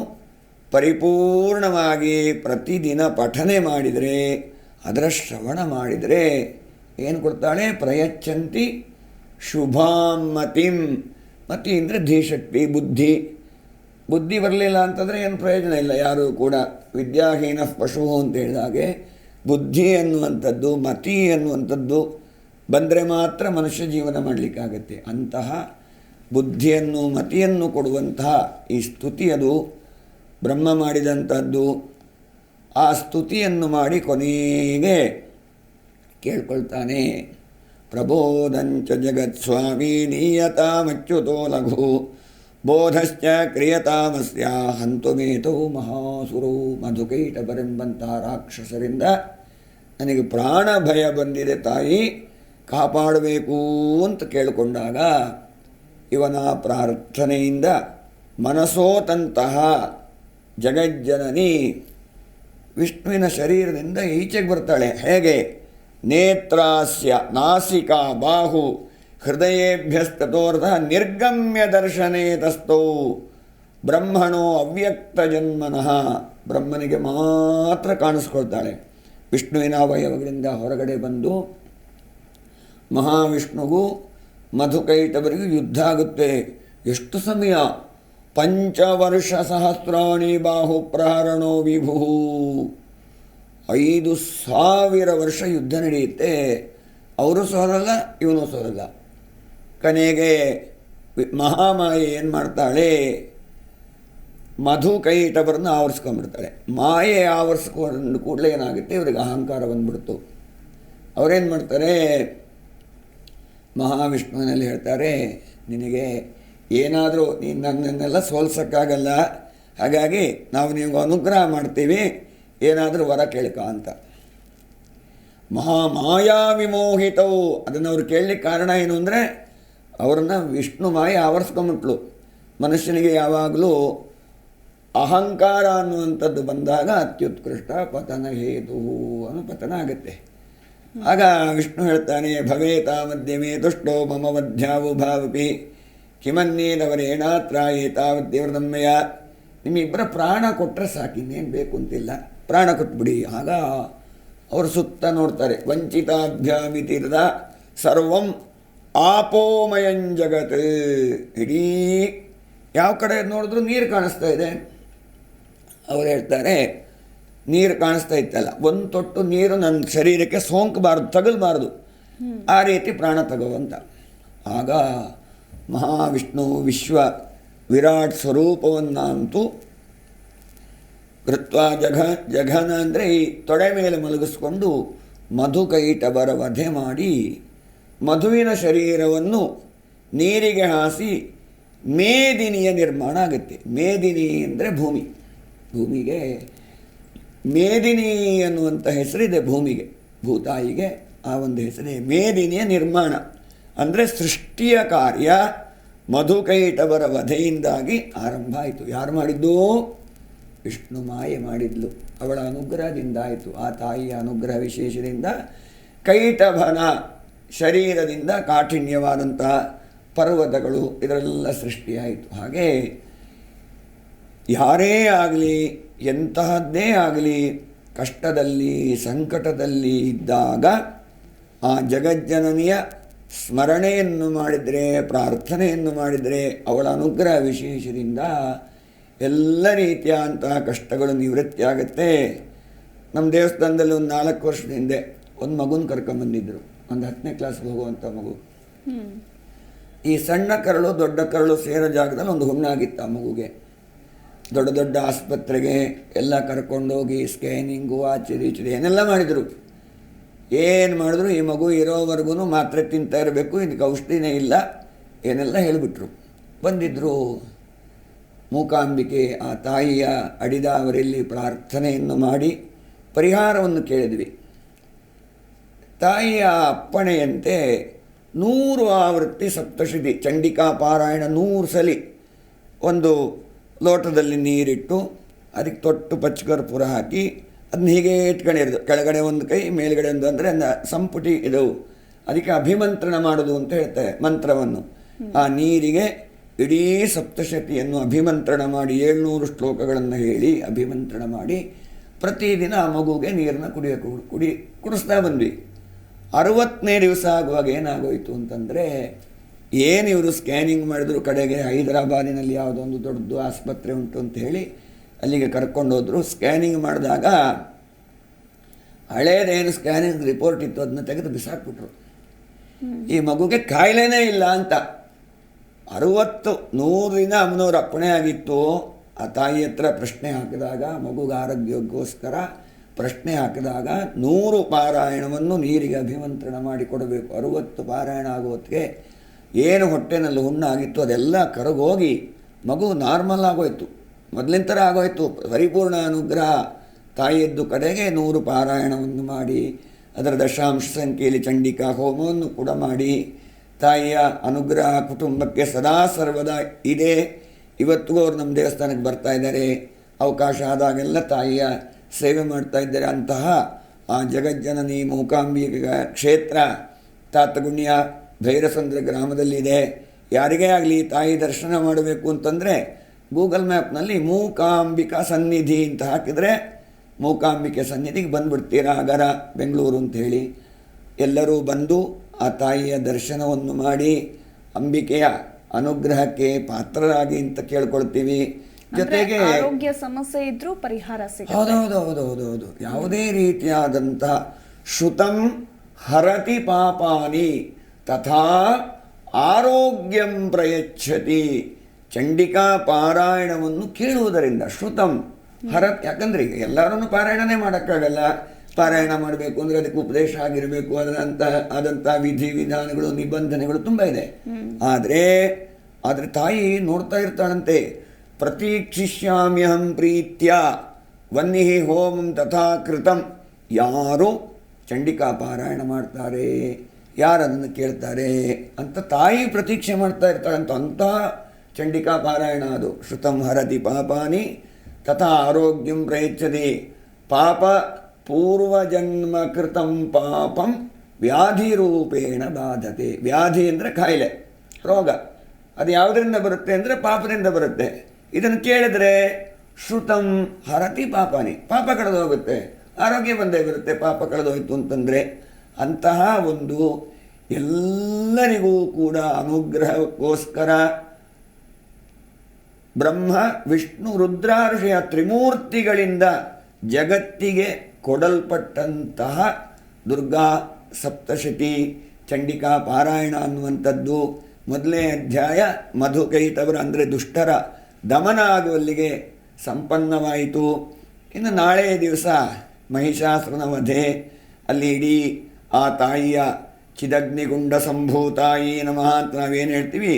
ಪರಿಪೂರ್ಣವಾಗಿ ಪ್ರತಿದಿನ ಪಠನೆ ಮಾಡಿದರೆ, ಅದರ ಶ್ರವಣ ಮಾಡಿದರೆ ಏನು ಕೊಡ್ತಾಳೆ? ಪ್ರಯಚ್ಛಂತಿ ಶುಭಾಮತಿಂ. ಮತಿ ಅಂದರೆ ಧೀಶಕ್ತಿ, ಬುದ್ಧಿ ಬರಲಿಲ್ಲ ಅಂತಂದರೆ ಏನು ಪ್ರಯೋಜನ ಇಲ್ಲ. ಯಾರೂ ಕೂಡ ವಿದ್ಯಾಹೀನ ಪಶು ಅಂತ ಹೇಳಿದಾಗೆ ಬುದ್ಧಿ ಅನ್ನುವಂಥದ್ದು ಮತಿ ಅನ್ನುವಂಥದ್ದು ಬಂದರೆ ಮಾತ್ರ ಮನುಷ್ಯ ಜೀವನ ಮಾಡಲಿಕ್ಕಾಗತ್ತೆ. ಅಂತಹ ಬುದ್ಧಿಯನ್ನು ಮತಿಯನ್ನು ಕೊಡುವಂತಹ ಈ ಸ್ತುತಿ ಅದು ಬ್ರಹ್ಮ ಮಾಡಿದಂಥದ್ದು. ಆ ಸ್ತುತಿಯನ್ನು ಮಾಡಿ ಕೊನೆಗೆ ಕೇಳ್ಕೊಳ್ತಾನೆ, ಪ್ರಬೋಧಂಚ ಜಗತ್ಸ್ವಾಮಿ ನೀಯತಾಮಚ್ಯುತೋ ಲಘು ಬೋಧಶ್ಚ ಕ್ರಿಯತಾಮಸ್ಯ ಹಂತುಮೇತೋ ಮಹಾಸುರೋ. ಮಧುಕೈಟಭರೆಂಬಂಥ ರಾಕ್ಷಸರಿಂದ ನನಗೆ ಪ್ರಾಣ ಭಯ ಬಂದಿದೆ ತಾಯಿ, ಕಾಪಾಡಬೇಕು ಅಂತ ಕೇಳಿಕೊಂಡಾಗ ಇವನ ಪ್ರಾರ್ಥನೆಯಿಂದ ಮನಸೋತಂತಹ ಜಗಜ್ಜನನಿ ವಿಷ್ಣುವಿನ ಶರೀರದಿಂದ ಈಚೆಗೆ ಬರ್ತಾಳೆ. ಹೇಗೆ? ನೇತ್ರಾಸ್ಯ ನಾಸಿಕಾ ಬಾಹು ಹೃದಯೇಭ್ಯಸ್ತತೋರ್ಧ ನಿರ್ಗಮ್ಯ ದರ್ಶನೇ ತಸ್ಥೌ ಬ್ರಹ್ಮಣೋ ಅವ್ಯಕ್ತ ಜನ್ಮನಃ. ಬ್ರಹ್ಮನಿಗೆ ಮಾತ್ರ ಕಾಣಿಸ್ಕೊಳ್ತಾಳೆ. ವಿಷ್ಣುವಿನ ಅವಯವಗಳಿಂದ ಹೊರಗಡೆ ಬಂದು ಮಹಾವಿಷ್ಣುಗೂ ಮಧುಕೈಟವರಿಗೂ ಯುದ್ಧ ಆಗುತ್ತೆ. ಎಷ್ಟು ಸಮಯ? 5 ವರ್ಷ ಸಹಸ್ರಾಣಿ ಬಾಹು ಪ್ರಹರಣೋ ವಿಭು. 5000 ವರ್ಷ ಯುದ್ಧ ನಡೆಯುತ್ತೆ. ಅವರು ಸೋಲಲ್ಲ, ಇವನು ಸೋಲಲ್ಲ. ಕೊನೆಗೆ ಮಹಾಮಾಯೆ ಏನು ಮಾಡ್ತಾಳೆ? ಮಧುಕೈಟವರನ್ನು ಆವರಿಸ್ಕೊಂಡ್ಬಿಡ್ತಾಳೆ. ಮಾಯೆ ಆವರಿಸ್ಕೊಂಡು ಕೂಡಲೇ ಏನಾಗುತ್ತೆ? ಇವರಿಗೆ ಅಹಂಕಾರ ಬಂದ್ಬಿಡ್ತು. ಅವರೇನು ಮಾಡ್ತಾರೆ? ಮಹಾವಿಷ್ಣುವಿನಲ್ಲಿ ಹೇಳ್ತಾರೆ, ನಿನಗೆ ಏನಾದರೂ ನೀನು ನನ್ನನ್ನೆಲ್ಲ ಸೋಲ್ಸೋಕ್ಕಾಗಲ್ಲ, ಹಾಗಾಗಿ ನಾವು ನಿಮಗೆ ಅನುಗ್ರಹ ಮಾಡ್ತೀವಿ, ಏನಾದರೂ ವರ ಕೇಳ್ಕ ಅಂತ. ಮಹಾಮಾಯಾ ವಿಮೋಹಿತವು. ಅದನ್ನು ಅವ್ರು ಕೇಳಲಿಕ್ಕೆ ಕಾರಣ ಏನು ಅಂದರೆ ಅವ್ರನ್ನ ವಿಷ್ಣು ಮಾಯ ಆವರಿಸ್ಕೊಂಬಿಟ್ಲು. ಮನುಷ್ಯನಿಗೆ ಯಾವಾಗಲೂ ಅಹಂಕಾರ ಅನ್ನುವಂಥದ್ದು ಬಂದಾಗ ಅತ್ಯುತ್ಕೃಷ್ಟ ಪತನ ಹೇತು ಅನ್ನೋ ಪತನ ಆಗುತ್ತೆ. ಆಗ ವಿಷ್ಣು ಹೇಳ್ತಾನೆ, ಭವೇತಾ ಮಧ್ಯಮೇ ತುಷ್ಟೋ ಮಮ ಮಧ್ಯಾವು ಭಾವಪಿ ಕಿಮನ್ನೇನವರೇಣಾತ್ರ ಏತಾವದ್ದೇವ್ರದಮ್ಮಯ್ಯ. ನಿಮ್ಮಿಬ್ಬರ ಪ್ರಾಣ ಕೊಟ್ಟರೆ ಸಾಕು, ಇನ್ನೇನು ಬೇಕು ಅಂತಿಲ್ಲ, ಪ್ರಾಣ ಕೊಟ್ಬಿಡಿ. ಆಗ ಅವರು ಸುತ್ತ ನೋಡ್ತಾರೆ. ವಂಚಿತಾಭ್ಯಾಮಿತಿರ್ದ ಸರ್ವಂ ಆಪೋಮಯಂ ಜಗತ್. ಇಡೀ ಯಾವ ಕಡೆ ನೋಡಿದ್ರೂ ನೀರು ಕಾಣಿಸ್ತಾ ಇದೆ. ಅವ್ರು ಹೇಳ್ತಾರೆ, ನೀರು ಕಾಣಿಸ್ತಾ ಇತ್ತಲ್ಲ, ಒಂದು ತೊಟ್ಟು ನೀರು ನನ್ನ ಶರೀರಕ್ಕೆ ಸೋಂಕಬಾರ್ದು, ತಗಲ್ಬಾರ್ದು, ಆ ರೀತಿ ಪ್ರಾಣ ತಗೋವಂತ. ಆಗ ಮಹಾವಿಷ್ಣು ವಿಶ್ವ ವಿರಾಟ್ ಸ್ವರೂಪವನ್ನಂತೂ ಕೃತ್ವ ಜಘನ ಅಂದರೆ ಈ ತೊಡೆ ಮೇಲೆ ಮಲಗಿಸ್ಕೊಂಡು ಮಧುಕೈಟಭರ ವಧೆ ಮಾಡಿ ಮಧುವಿನ ಶರೀರವನ್ನು ನೀರಿಗೆ ಹಾಸಿ ಮೇದಿನಿಯ ನಿರ್ಮಾಣ ಆಗುತ್ತೆ. ಮೇದಿನಿ ಅಂದರೆ ಭೂಮಿ. ಭೂಮಿಗೆ ಮೇದಿನಿ ಅನ್ನುವಂಥ ಹೆಸರಿದೆ. ಭೂಮಿಗೆ, ಭೂತಾಯಿಗೆ ಆ ಒಂದು ಹೆಸರೇ ಮೇದಿನಿಯ ನಿರ್ಮಾಣ. ಅಂದರೆ ಸೃಷ್ಟಿಯ ಕಾರ್ಯ ಮಧುಕೈಟಭರ ವಧೆಯಿಂದಾಗಿ ಆರಂಭ ಆಯಿತು. ಯಾರು ಮಾಡಿದ್ದು? ವಿಷ್ಣು ಮಾಯೆ ಮಾಡಿದ್ಲು. ಅವಳ ಅನುಗ್ರಹದಿಂದ ಆಯಿತು. ಆ ತಾಯಿಯ ಅನುಗ್ರಹ ವಿಶೇಷದಿಂದ ಕೈಟಭನ ಶರೀರದಿಂದ ಕಾಠಿಣ್ಯವಾದಂತಹ ಪರ್ವತಗಳು ಇದರೆಲ್ಲ ಸೃಷ್ಟಿಯಾಯಿತು. ಹಾಗೆ ಯಾರೇ ಆಗಲಿ, ಎಂತಹದ್ದೇ ಆಗಲಿ, ಕಷ್ಟದಲ್ಲಿ ಸಂಕಟದಲ್ಲಿ ಇದ್ದಾಗ ಆ ಜಗಜ್ಜನನಿಯ ಸ್ಮರಣೆಯನ್ನು ಮಾಡಿದರೆ, ಪ್ರಾರ್ಥನೆಯನ್ನು ಮಾಡಿದರೆ, ಅವಳ ಅನುಗ್ರಹ ವಿಶೇಷದಿಂದ ಎಲ್ಲ ರೀತಿಯ ಅಂತಹ ಕಷ್ಟಗಳು ನಿವೃತ್ತಿ ಆಗುತ್ತೆ. ನಮ್ಮ ದೇವಸ್ಥಾನದಲ್ಲಿ ಒಂದು 4 ವರ್ಷದ ಹಿಂದೆ ಒಂದು ಮಗುನ ಕರ್ಕೊಂಬಂದಿದ್ದರು. ಒಂದು 10ನೇ ಕ್ಲಾಸ್ಗೆ ಹೋಗುವಂಥ ಮಗು. ಈ ಸಣ್ಣ ಕರಳು ದೊಡ್ಡ ಕರಳು ಸೇರೋ ಜಾಗದಲ್ಲಿ ಒಂದು ಹುಣ್ಣಾಗಿತ್ತು ಆ ಮಗುಗೆ. ದೊಡ್ಡ ದೊಡ್ಡ ಆಸ್ಪತ್ರೆಗೆ ಎಲ್ಲ ಕರ್ಕೊಂಡೋಗಿ ಸ್ಕ್ಯಾನಿಂಗು ಆಚೆ ಏನೆಲ್ಲ ಮಾಡಿದರು. ಏನು ಮಾಡಿದ್ರು ಈ ಮಗು ಇರೋವರೆಗೂ ಮಾತ್ರೆ ತಿಂತಾ ಇರಬೇಕು, ಇದಕ್ಕೆ ಔಷಧಿನೇ ಇಲ್ಲ, ಏನೆಲ್ಲ ಹೇಳಿಬಿಟ್ರು. ಬಂದಿದ್ದರು ಮೂಕಾಂಬಿಕೆ ಆ ತಾಯಿಯ ಅಡಿದಾವರಲ್ಲಿ ಪ್ರಾರ್ಥನೆಯನ್ನು ಮಾಡಿ ಪರಿಹಾರವನ್ನು ಕೇಳಿದ್ವಿ. ತಾಯಿಯ ಅಪ್ಪಣೆಯಂತೆ 100 ಆವೃತ್ತಿ ಸಪ್ತಶತಿ ಚಂಡಿಕಾ ಪಾರಾಯಣ 100 ಸಲ ಒಂದು ಲೋಟದಲ್ಲಿ ನೀರಿಟ್ಟು ಅದಕ್ಕೆ ತೊಟ್ಟು ಪಚ್ಚಕರ್ಪೂರ ಹಾಕಿ ಅದನ್ನ ಹೀಗೆ ಇಟ್ಕೊಂಡಿರೋದು. ಕೆಳಗಡೆ ಒಂದು ಕೈ, ಮೇಲ್ಗಡೆ ಒಂದು, ಅಂದರೆ ಸಂಪುಟಿ ಇದು. ಅದಕ್ಕೆ ಅಭಿಮಂತ್ರಣ ಮಾಡೋದು ಅಂತ ಹೇಳ್ತಾರೆ ಮಂತ್ರವನ್ನು. ಆ ನೀರಿಗೆ ಇಡೀ ಸಪ್ತಶತಿಯನ್ನು ಅಭಿಮಂತ್ರಣ ಮಾಡಿ 700 ಶ್ಲೋಕಗಳನ್ನು ಹೇಳಿ ಅಭಿಮಂತ್ರಣ ಮಾಡಿ ಪ್ರತಿದಿನ ಆ ಮಗುಗೆ ನೀರನ್ನು ಕುಡಿಸ್ತಾ ಬಂದ್ವಿ. 60ನೇ ದಿವಸ ಆಗುವಾಗ ಏನಾಗೋಯಿತು ಅಂತಂದರೆ, ಏನು ಇವರು ಸ್ಕ್ಯಾನಿಂಗ್ ಮಾಡಿದ್ರು, ಕಡೆಗೆ ಹೈದರಾಬಾದಿನಲ್ಲಿ ಯಾವುದೋ ಒಂದು ದೊಡ್ಡದು ಆಸ್ಪತ್ರೆ ಉಂಟು ಅಂತ ಹೇಳಿ ಅಲ್ಲಿಗೆ ಕರ್ಕೊಂಡೋದ್ರು. ಸ್ಕ್ಯಾನಿಂಗ್ ಮಾಡಿದಾಗ ಹಳೇದೇನು ಸ್ಕ್ಯಾನಿಂಗ್ ರಿಪೋರ್ಟ್ ಇತ್ತು ಅದನ್ನ ತೆಗೆದು ಬಿಸಾಕ್ಬಿಟ್ರು. ಈ ಮಗುಗೆ ಕಾಯಿಲೆನೇ ಇಲ್ಲ ಅಂತ. 100ರಿಂದ ಅಮ್ಮನವ್ರ ಅಪ್ಪಣೆ ಆಗಿತ್ತು. ಆ ತಾಯಿ ಹತ್ರ ಪ್ರಶ್ನೆ ಹಾಕಿದಾಗ, ಮಗುಗೆ ಆರೋಗ್ಯಕ್ಕೋಸ್ಕರ ಪ್ರಶ್ನೆ ಹಾಕಿದಾಗ 100 ಪಾರಾಯಣವನ್ನು ನೀರಿಗೆ ಅಭಿಮಂತ್ರಣ ಮಾಡಿ ಕೊಡಬೇಕು. 60 ಪಾರಾಯಣ ಆಗೋತ್ತಿಗೆ ಏನು ಹೊಟ್ಟೆನಲ್ಲಿ ಹುಣ್ಣಾಗಿತ್ತು ಅದೆಲ್ಲ ಕರಗೋಗಿ ಮಗು ನಾರ್ಮಲ್ ಆಗೋಯ್ತು, ಮೊದಲಿನ ಥರ ಆಗೋಯ್ತು. ಪರಿಪೂರ್ಣ ಅನುಗ್ರಹ ತಾಯಿಯದ್ದು ಕಡೆಗೆ 100 ಪಾರಾಯಣವನ್ನು ಮಾಡಿ ಅದರ ದಶಾಂಶ ಸಂಖ್ಯೆಯಲ್ಲಿ ಚಂಡಿಕಾ ಹೋಮವನ್ನು ಕೂಡ ಮಾಡಿ ತಾಯಿಯ ಅನುಗ್ರಹ ಕುಟುಂಬಕ್ಕೆ ಸದಾ ಸರ್ವದಾ ಇದೆ. ಇವತ್ತಿಗೂ ಅವ್ರು ನಮ್ಮ ದೇವಸ್ಥಾನಕ್ಕೆ ಬರ್ತಾ ಇದ್ದಾರೆ. ಅವಕಾಶ ಆದಾಗೆಲ್ಲ ತಾಯಿಯ ಸೇವೆ ಮಾಡ್ತಾ ಇದ್ದಾರೆ. ಅಂತಹ ಆ ಜಗಜ್ಜನನಿ ಮೂಕಾಂಬಿಕೆ ಕ್ಷೇತ್ರ ತಾತಗುಣ್ಯ ಭೈರಸಂದ್ರ ಗ್ರಾಮದಲ್ಲಿದೆ. ಯಾರಿಗೇ ಆಗಲಿ ತಾಯಿ ದರ್ಶನ ಮಾಡಬೇಕು ಅಂತಂದರೆ ಗೂಗಲ್ ಮ್ಯಾಪ್ನಲ್ಲಿ ಮೂಕಾಂಬಿಕಾ ಸನ್ನಿಧಿ ಅಂತ ಹಾಕಿದರೆ ಮೂಕಾಂಬಿಕೆ ಸನ್ನಿಧಿಗೆ ಬಂದುಬಿಡ್ತೀರಾ. ಆಗರ ಬೆಂಗಳೂರು ಅಂಥೇಳಿ ಎಲ್ಲರೂ ಬಂದು ಆ ತಾಯಿಯ ದರ್ಶನವನ್ನು ಮಾಡಿ ಅಂಬಿಕೆಯ ಅನುಗ್ರಹಕ್ಕೆ ಪಾತ್ರರಾಗಿ ಅಂತ ಕೇಳ್ಕೊಳ್ತೀವಿ. ಜೊತೆಗೆ ಆರೋಗ್ಯ ಸಮಸ್ಯೆ ಇದ್ರೂ ಪರಿಹಾರ ಸಿಗುತ್ತೆ. ಹೌದೌದು. ಯಾವುದೇ ರೀತಿಯಾದಂಥ ಶ್ರುತಂ ಹರತಿ ಪಾಪಾನಿ ತಥಾ ಆರೋಗ್ಯಂ ಪ್ರಯಚ್ಛತಿ. ಚಂಡಿಕಾ ಪಾರಾಯಣವನ್ನು ಕೇಳುವುದರಿಂದ ಶ್ರುತಂ ಹರತ್. ಯಾಕಂದರೆ ಈಗ ಎಲ್ಲರೂ ಪಾರಾಯಣನೇ ಮಾಡೋಕ್ಕಾಗಲ್ಲ. ಪಾರಾಯಣ ಮಾಡಬೇಕು ಅಂದರೆ ಅದಕ್ಕೆ ಉಪದೇಶ ಆಗಿರಬೇಕು, ಆದಂಥ ವಿಧಿ ವಿಧಾನಗಳು ನಿಬಂಧನೆಗಳು ತುಂಬ ಇದೆ. ಆದರೆ ತಾಯಿ ನೋಡ್ತಾ ಇರ್ತಾಳಂತೆ. ಪ್ರತೀಕ್ಷಿಷ್ಯಾಮ್ಯಹಂ ಪ್ರೀತ್ಯ ವನ್ನಿಹಿ ಹೋಮಂ ತಥಾ ಕೃತಂ. ಯಾರು ಚಂಡಿಕಾ ಪಾರಾಯಣ ಮಾಡ್ತಾರೆ, ಯಾರು ಅದನ್ನು ಕೇಳ್ತಾರೆ ಅಂತ ತಾಯಿ ಪ್ರತೀಕ್ಷೆ ಮಾಡ್ತಾ ಇರ್ತಾಳಂತ. ಅಂತಹ ಚಂಡಿಕಾ ಪಾರಾಯಣ ಅದು. ಶ್ರುತಂ ಹರತಿ ಪಾಪಾನಿ ತಥಾ ಆರೋಗ್ಯಂ ಪ್ರಯಚ್ಛತಿ. ಪಾಪ ಪೂರ್ವಜನ್ಮ ಕೃತಂ ಪಾಪಂ ವ್ಯಾಧಿ ರೂಪೇಣ ಬಾಧತೆ. ವ್ಯಾಧಿ ಅಂದರೆ ಕಾಯಿಲೆ, ರೋಗ. ಅದು ಯಾವುದರಿಂದ ಬರುತ್ತೆ ಅಂದರೆ ಪಾಪದಿಂದ ಬರುತ್ತೆ. ಇದನ್ನು ಕೇಳಿದ್ರೆ ಶ್ರುತಂ ಹರತಿ ಪಾಪಾನಿ, ಪಾಪ ಕಳೆದು ಹೋಗುತ್ತೆ. ಆರೋಗ್ಯ ಬಂದೇ ಬರುತ್ತೆ, ಪಾಪ ಕಳೆದೋಯ್ತು ಅಂತಂದರೆ. ಅಂತಹ ಒಂದು ಎಲ್ಲರಿಗೂ ಕೂಡ ಅನುಗ್ರಹಕ್ಕೋಸ್ಕರ ಬ್ರಹ್ಮ ವಿಷ್ಣು ರುದ್ರಾರ್ಷಿಯ ತ್ರಿಮೂರ್ತಿಗಳಿಂದ ಜಗತ್ತಿಗೆ ಕೊಡಲ್ಪಟ್ಟಂತಹ ದುರ್ಗಾ ಸಪ್ತಶತಿ ಚಂಡಿಕಾ ಪಾರಾಯಣ ಅನ್ನುವಂಥದ್ದು ಮೊದಲನೇ ಅಧ್ಯಾಯ ಮಧುಕೈಟವರ ಅಂದರೆ ದುಷ್ಟರ ದಮನ ಆಗುವಲ್ಲಿಗೆ ಸಂಪನ್ನವಾಯಿತು. ಇನ್ನು ನಾಳೆಯ ದಿವಸ ಮಹಿಷಾಸುರನ ವಧೆ, ಅಲ್ಲಿ ಇಡೀ ಆ ತಾಯಿಯ ಚಿದಗ್ನಿಗುಂಡ ಸಂಭೂತಾಯಿ ನಮಃ ಅಂತ ನಾವೇನು ಹೇಳ್ತೀವಿ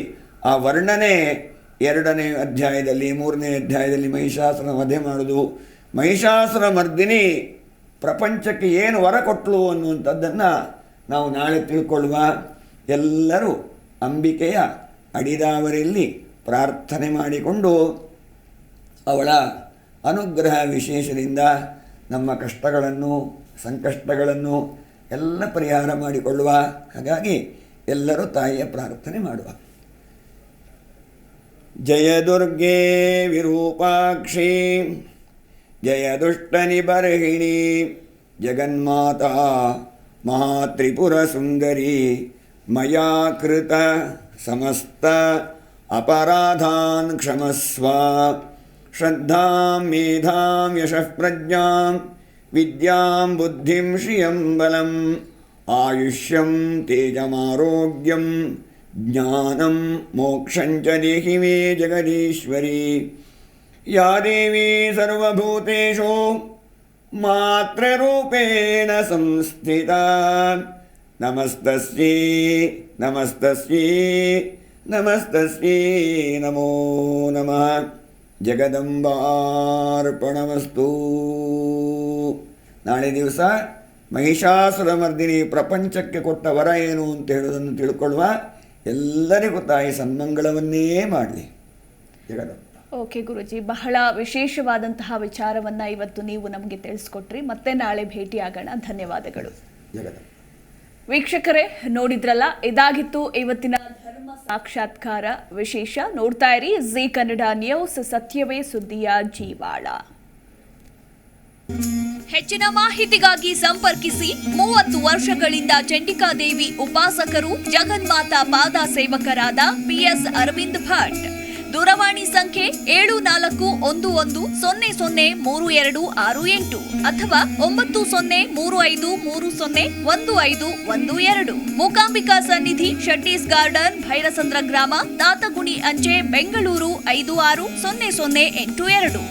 ಆ ವರ್ಣನೆ 2ನೇ ಅಧ್ಯಾಯದಲ್ಲಿ 3ನೇ ಅಧ್ಯಾಯದಲ್ಲಿ ಮಹಿಷಾಸುರನ ವಧೆ ಮಾಡೋದು. ಮಹಿಷಾಸುರ ಮರ್ದಿನಿ ಪ್ರಪಂಚಕ್ಕೆ ಏನು ವರ ಕೊಟ್ಟಳು ಅನ್ನುವಂಥದ್ದನ್ನು ನಾವು ನಾಳೆ ತಿಳ್ಕೊಳ್ಳುವ. ಎಲ್ಲರೂ ಅಂಬಿಕೆಯ ಅಡಿದಾವರಲ್ಲಿ ಪ್ರಾರ್ಥನೆ ಮಾಡಿಕೊಂಡು ಅವಳ ಅನುಗ್ರಹ ವಿಶೇಷದಿಂದ ನಮ್ಮ ಕಷ್ಟಗಳನ್ನು ಸಂಕಷ್ಟಗಳನ್ನು ಎಲ್ಲ ಪರಿಹಾರ ಮಾಡಿಕೊಳ್ಳುವ. ಹಾಗಾಗಿ ಎಲ್ಲರೂ ತಾಯಿಯ ಪ್ರಾರ್ಥನೆ ಮಾಡುವ. ಜಯ ದುರ್ಗೆ ವಿರೂಪಾಕ್ಷಿ ಜಯ ದುಷ್ಟ ನಿಬರ್ಹಿಣಿ ಜಗನ್ಮಾತಾ ಮಹಾತ್ರಿಪುರ ಸುಂದರಿ ಮಯಾ ಕೃತ ಸಮಸ್ತ ಅಪರಾಧಾನ್ ಕ್ಷಮಸ್ವ. ಶ್ರದ್ಧಾಂ ಮೇಧಾಂ ಯಶಃ ಪ್ರಜ್ಞಾಂ ವಿದ್ಯಾಂ ಬುದ್ಧಿಂ ಶ್ರಿಯಂ ಬಲಂ ಆಯುಷ್ಯಂ ತೇಜಮಾರೋಗ್ಯಂ ಜ್ಞಾನಂ ಮೋಕ್ಷಂಚ ದೇಹಿ ಮೇ ಜಗದೀಶ್ವರಿ. ಯಾ ದೇವಿ ಸರ್ವಭೂತೇಷು ಮಾತೃರೂಪೇಣ ಸಂಸ್ಥಿತಾ ನಮಸ್ತಸ್ಯೈ ನಮಸ್ತಸ್ಯೈ ನಮಸ್ತಸ್ಯೈ ನಮೋ ನಮಃ. ಜಗದಂಬಾರ್ಪಣಮಸ್ತು. ನಾಳೆ ದಿವಸ ಮಹಿಷಾಸುರ ಮರ್ದಿನಿ ಪ್ರಪಂಚಕ್ಕೆ ಕೊಟ್ಟ ವರ ಏನು ಅಂತ ಹೇಳೋದನ್ನು ತಿಳ್ಕೊಳ್ಳುವ. ಎಲ್ಲರಿಗೂ ತಾಯಿ ಸನ್ಮಂಗಳವನ್ನೇ ಮಾಡಲಿ. ಜಗದಂಬ. ಓಕೆ ಗುರುಜಿ, ಬಹಳ ವಿಶೇಷವಾದಂತಹ ವಿಚಾರವನ್ನು ಇವತ್ತು ನೀವು ನಮಗೆ ತಿಳಿಸ್ಕೊಟ್ರಿ. ಮತ್ತೆ ನಾಳೆ ಭೇಟಿಯಾಗೋಣ. ಧನ್ಯವಾದಗಳು. ಜಗದಂಬ. ವೀಕ್ಷಕರೇ, ನೋಡಿದ್ರಲ್ಲ, ಇದಾಗಿತ್ತು ಇವತ್ತಿನ ಧರ್ಮ ಸಾಕ್ಷಾತ್ಕಾರ ವಿಶೇಷ. ನೋಡ್ತಾ ಇರಿ ಜಿ ಕನ್ನಡ ನ್ಯೂಸ್, ಸತ್ಯವೇ ಸುದ್ದಿಯ ಜೀವಾಳ. ಹೆಚ್ಚಿನ ಮಾಹಿತಿಗಾಗಿ ಸಂಪರ್ಕಿಸಿ. 30 ವರ್ಷಗಳಿಂದ ಚಂಡಿಕಾದೇವಿ ಉಪಾಸಕರು, ಜಗನ್ಮಾತಾ ಪಾದ ಸೇವಕರಾದ PS ಅರವಿಂದ್ ಭಟ್. ದೂರವಾಣಿ ಸಂಖ್ಯೆ 7411003268 ಅಥವಾ 9035301512. ಮೂಕಾಂಬಿಕಾ ಸನ್ನಿಧಿ, ಶೆಟ್ಟೀಸ್ ಗಾರ್ಡನ್, ಭೈರಸಂದ್ರ ಗ್ರಾಮ, ತಾತಗುಣಿ ಅಂಚೆ, ಬೆಂಗಳೂರು 560082.